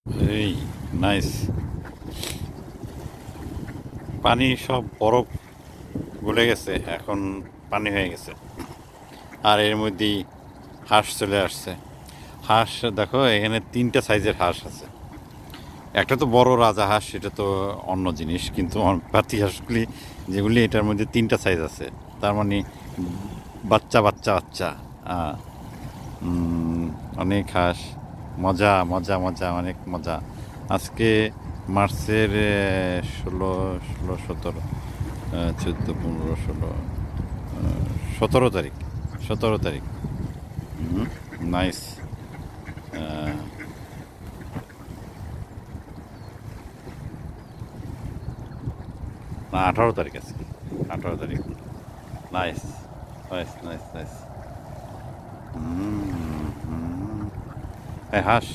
এই নাইস। পানি সব বরফ গলে গেছে, এখন পানি হয়ে গেছে। আর এর মধ্যেই হাঁস চলে আসছে। হাঁস দেখো, এখানে তিনটা সাইজের হাঁস আছে। একটা তো বড় রাজা হাঁস, সেটা তো অন্য জিনিস, কিন্তু পাতি হাঁসগুলি যেগুলি, এটার মধ্যে তিনটা সাইজ আছে। তার মানে বাচ্চা বাচ্চা বাচ্চা। আহ, অনেক হাঁস। মজা মজা মজা, অনেক মজা। আজকে মার্চের 16, 17, 14, 15, 16, 17 তারিখ। 17 তারিখ। নাইস। না, 18 তারিখ আজকে। 18 তারিখ। Nice nice nice nice. এই হাঁস